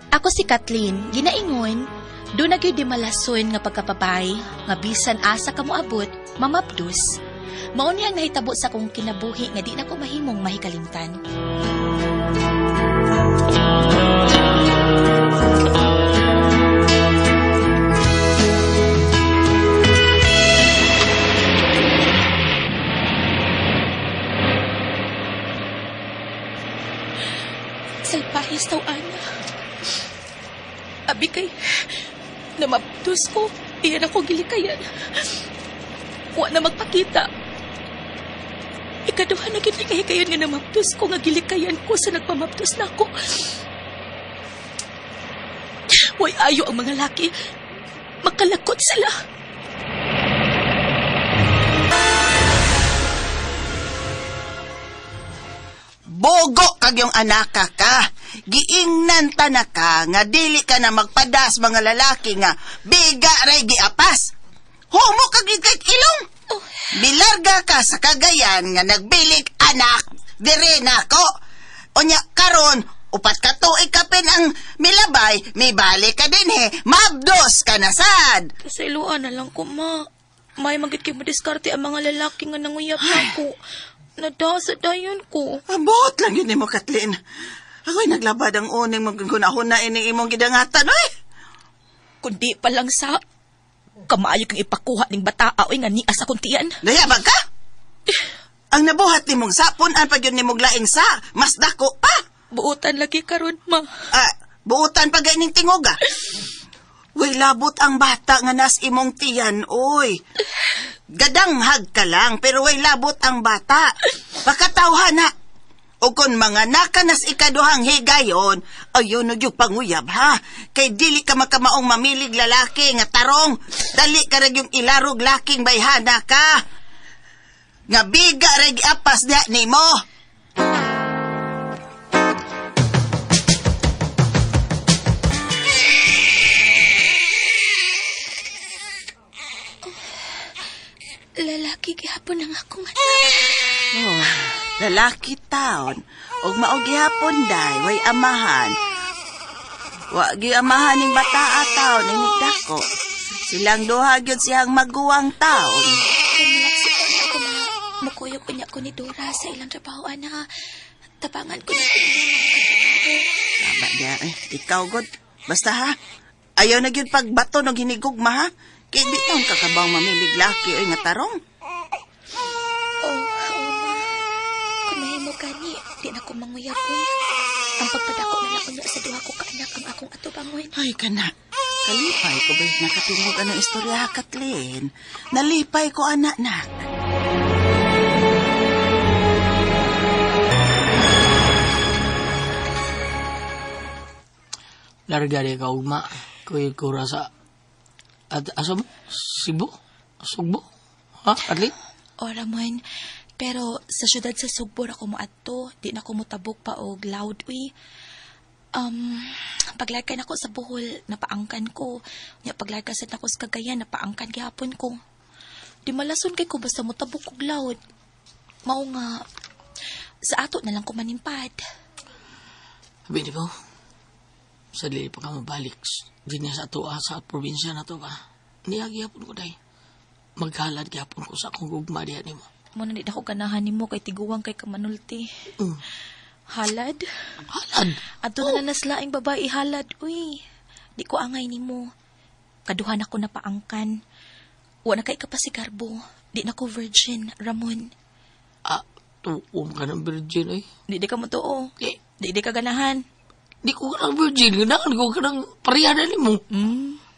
Ako si Kathleen, ginaingon, doon nagyoy di malason nga pagkapabay, nga bisan asa ka moabot, mamabdos. Maunihang nahitabo sa kong kinabuhi nga di na ko mahimong mahikalimtan. Salpahis taw, Ana. Abi kay, namabdos ko, iyan ako gilikayan. Wa na magpakita. Ikaduha na gilikayan nga namabdos ko, nga gilikayan ko sa nagpamabdos na ako. Way ayo ang mga laki. Makalakot sila. Bogo kag yung anaka ka. Giingnan ta na ka nga dili ka na magpadas mga lalaki nga biga ray giapas. Homo kag kay ilong. Bilarga ka sa Cagayan nga nagbilik anak. Dire nako. Onya karon upat ka tuig kapin ang milabay, may balik ka din mabdos ka na sad. Pasailuan na lang ko, ma. May magit kay madiskarte ang mga lalaki nga nanguyab na ko. Nadasa dayon ko. Abot lang yun mo, Kathleen. Ako'y naglabad ang uning magkunahon na ini imong gidangatan, oy. Kundi pa lang sa kamayo kang ipakuha ning bataa oy nga nias akong tiyan. Layabag ka? Ang nabuhat nimong sapon an pa gyud nimong laing sa mas dako pa. Buutan lagi karon, ma. Buutan pa gayning tingoga. Way labot ang bata nga nas imong tiyan, oy. Gadanghag ka lang, pero way labot ang bata. Pakatawhan na. O kung mga nakanas ikaduhang higayon, ayun yung panguyab, ha? Kay dili ka makamaong mamilig lalaki nga tarong. Dali ka rag yung ilarog laking bayhana ka. Nga biga rag apas na ni mo. Lalaki gihapon ang akong anak. Oh, lalaki taon. Og maog gihapon day, way amahan. Wa giamahan ning bataa taon inig dako. Silang duha gyud siyang maguwang taon. Kanilaksi ko na ako mukuyog pa niya ko ni Dora sa ilang trabaho, ana. Tapangan ko na ko Tama niya, ikaw god. Basta ha, ayaw na gyud pagbato ng hinigugma ha. Kaya di taon kakabaw mamilig laki o nga tarong. Oo, ma. Kung mahimo gani, di na ko manguyab ko. Ang pagpadako na lang unya sa duha ko kaanak ang akong atubangon. Ay, kana. Kalipay ko ba nakatungog anong istorya, Kathleen? Nalipay ko, anak. Larga di ka ugma. Kuy kura sa... At asa mo? Cebu? Sugbo? Ha, Kathleen? O, Ramon. Pero sa syudad sa Sugbo ako mo ato, di na ko mutabok pa og loud, uy. Paglarga na ko sa Bohol, napaangkan ko. Paglarga sa ako sa Cagayan, napaangkan gihapon ko. Di malason kay ko basta mutabok og loud. Mao nga, sa ato na lang ko manimpad. Sabi di ko, sa dili pa ka mabalik. Di niya sa ato sa probinsya na to ba? Niya gihapon ko day. Maghalad gihapon ko sa akong gugma diyan ni mo. Muna di na ko ganahan ni mo kay tiguwang kay kamanulti. Halad? Halad? Ato na naslaing babae halad, uy. Di ko angay ni mo. Kaduhan ako na paangkan. Wa na kay kapasigarbo. Di na ko virgin, Ramon. Tuom ka ng virgin, eh. Di ka mo tuo. Di ka ganahan. Di ko ka ng virgin. Ganahan ko ka ng parihada ni mo.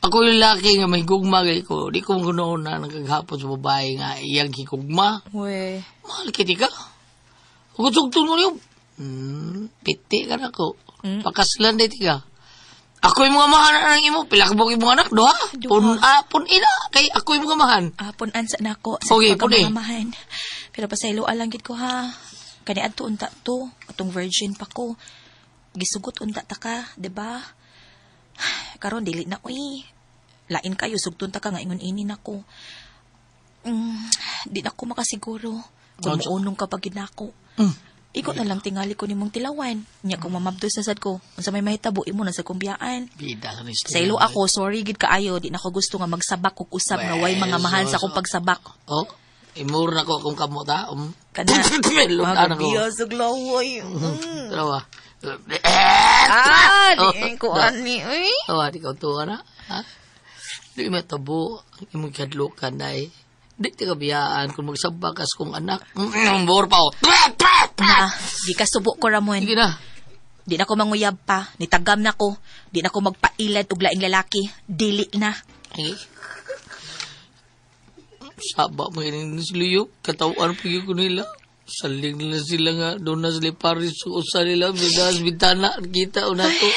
Ako yung laki nga may gugma kay ko. Di ko ganoon na nagkaghapon sa babae nga iyang higugma. We. Mahal kiti ka. Ugutugtun mo niyo. Piti ka na ko. Pakaslan di ka. Ako yung mga mahan ng imo. Pilakbog yung mga anak. Doha. Pun ina. Kay ako yung mga mahan. Punan sa nako. Sa okay, pun mahan. Pero pasaylo alang gid ko ha. Kani adto unta to. Atong virgin pa ko. Gisugot unta ta ka. Diba? Karon dili na uy. Lain kayo sugton ta ka nga ingon-ini nako. Di na ko makasiguro kung maunong ka pag ginako. Iko na lang tingali ko nimong tilawan. Nya kung mamabdos na sad ko. Unsa may mahitabo imo na sa kumbiyaan. Bida ka ni Sa ilo ako, sorry gid kaayo, di na ko gusto nga magsabak ug usab nga way mga mahal sa akong pagsabak. Oh, imur na ko akong kamot ha. Kana. Lutan ako. Biya sa glawoy. Dalawa. Di ko ani. Oh, di ka tuwa na. Ha? Di matabo. Imong kadlukan na eh. Di ka biyaan kung magsabakas kong anak. Bor pa o. Na, di ka subo ko Ramon. Sige na. Di na ko manguyab pa, nitagam na ko. Di na ko magpailad og laing lalaki. Dili na. Sige. Saba mo yun sila yun. Katawan pa yun ko nila. Saling nila sila nga. Doon na sila paris usa nila. Bidas, bintana. Kita o na to.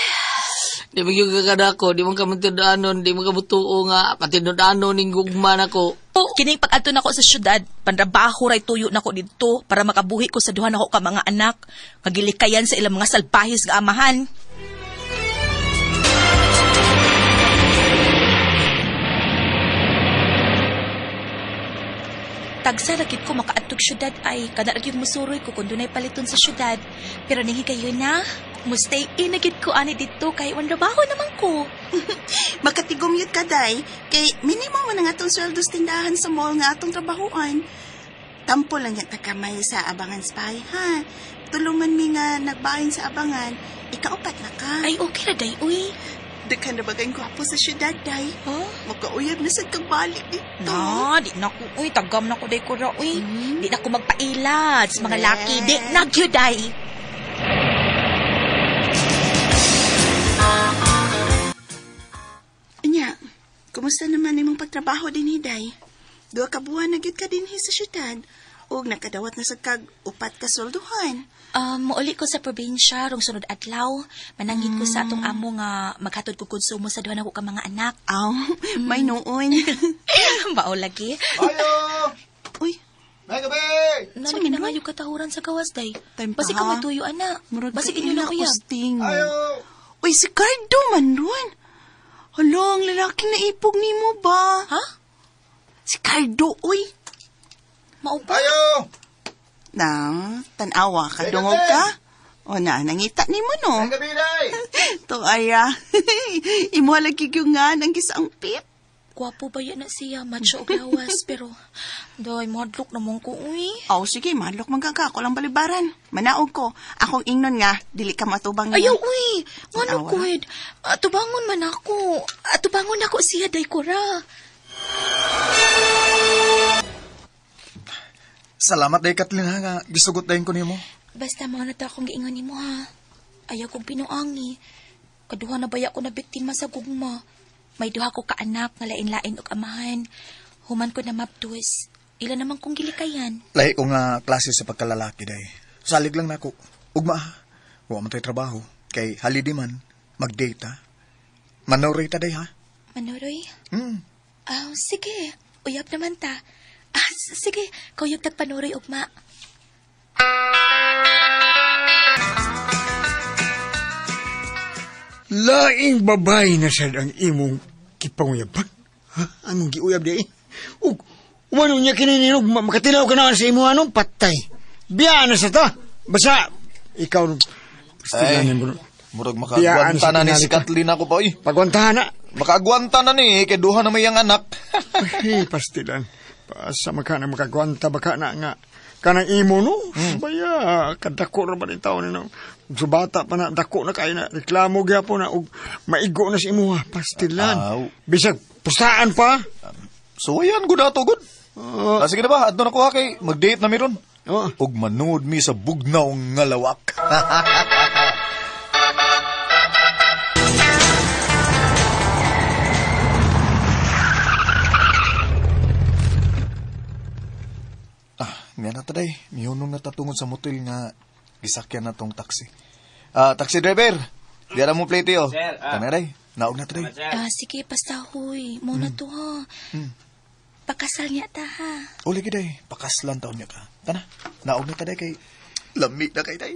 Di mo yung kakadako. Di mo kamatindaanon. Di mo kabutuo nga. Patindaanon ning gugman ako. Kining pag-adto nako sa syudad, panrabaho ray tuyo nako didto para makabuhi ko sa duha nako ka mga anak, magilikayan sa ilang mga salbahis nga amahan. Tagsa rakit ko makaadtog syudad ay kada ra gyud musuroy ko kun dunay paliton sa syudad. Pero ning kayo na, mustay in na gid ko ani didto kay wanrabaho naman ko. Makatigom yun ka, day. Kay minimum man ang atong sweldo sa tindahan sa mall nga atong trabahoan. Tampo lang yung tagamay sa abangan spy, ha? Tulungan mi nga nagbahin sa abangan, ikaupat na ka. Ay okay ra day uy. Daghan na bagay gwapo sa syudad, day. Huh? Makauyab na sa kagbalik dito. Na, di na ko, uy, tagam na ko day ko ra, uy. Di na ko magpailad sa mga laki. Di na gyuday. Anya, kumusta naman imong pagtrabaho din, day? 2 ka buwan na gyud ka din sa syudad. Ug nakadawat na sa kag upat ka sweldohan. Muuli ko sa probinsya rong sunod adlaw. Manangin ko sa atong amo nga maghatod ko konsumo sa duha nako ka mga anak. Aw, may noon. Bao lagi. Ayo! Uy, May gabi! Nano ginangayo katahuran sa gawas day. Time pa, Basig ha? ka matuyo ana. Basig inyo na kuya. Ayo! Uy, si Cardo man ron. Hala, ang lalaking naipog ni mo ba? Ha? Si Cardo, uy. Maupa. Ayo! Na, tanawa ka, dungog ka? O na, nangita ni mo, no? May gabi, day! To aya. Imo lagi yung nga ng gisang pip. Gwapo ba yan na siya, macho og lawas, pero day, madlok naman ko, uy. Aw, sige, madlok magkaka. Ako lang balibaran. Manaog ko. Akong ingnon nga, dili ka matubang niya. Ayaw, uy. Ano, Tanawa. Kuwed? Atubangon man ako. Atubangon ako siya, day ko ra. Salamat, day, Kathleen, ha, nga. Gisugot dahin ko nimo. Basta mga nata akong giingon ni mo, ha. Ayaw kong pinuangi. Kaduha na baya ko na biktima sa gugma. May duha ko ka anak nga lain-lain og amahan. Human ko na maptuis. Ila naman kong gilikayan. Lahi ko nga klase sa pagkalalaki, day. Salig lang na ako. Ugma, ha. Huwag mo tayo trabaho. Kay halidi man, mag-date, ha. Manoray ta, day, ha. Manuroy? Hmm. Sige. Uyab naman ta. Sige. Kuyab tagpanuroy ugma. Laing babay na sad ang imong kipanguyaban. Ha? Anong giuyab di? Ug, umano niya kinininog, makatilaw ka naman sa imo anong patay. Biya na sa ta. Basta, ikaw, pastiganin mo. Murag Biyaan makaagwanta sa na ni si tinali ka. Kathleen ako pa, oy. Pagwantahan na. Makaagwanta na ni, kay duha na may ang anak. Ay, pastilan. Pasa maka na makagwanta, baka na nga. Kanang imo, no? Baya, kadako na ba ni tao no? Sa bata pa na, dako na kayo na, reklamo gyapon na, ug maigo na sa imo, ha? Pastilan. Aw. Bisag, pustaan pa. So, ayan, good ato, good. Sige na ba, adto na ko, ha, kay mag-date na meron. Oh. Ug manood mi sa bugnaw nga lawak. Nga na taday, mihunong natatungod sa motel nga gisakyan na tong taxi. Taxi driver, diyan mo plate yo. Sir, Tanaday, naog na taday. Sige, basta huy. Muna to, ha. Pakasal niya ta, ha. Uli giday, pakaslan taon niya ka. Tana, naog na taday kay lamig na kay tay.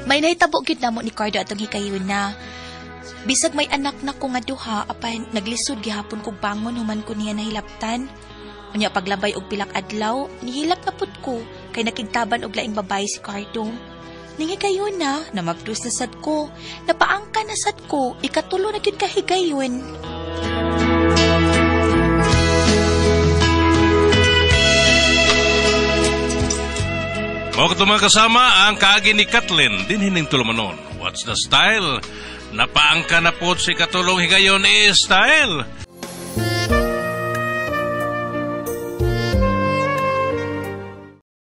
May nahitabo gid namo ni Cardo atong hikayon na. Bisag may anak na ko nga duha, apay naglisod gihapon kog bangon human ko niya nahilaptan. Unya paglabay og pilak adlaw, nihilak na pud ko kay nakigtaban og laing babae si Cardo. Ningi kayo na mabdus na sad ko, napaangka na sad ko, ikatulo na gyud kahigayon. Mga mga kasama, ang kaagi ni Kathleen din hining tulumanon. What's the style? Napaangka na po si katulong higayon style.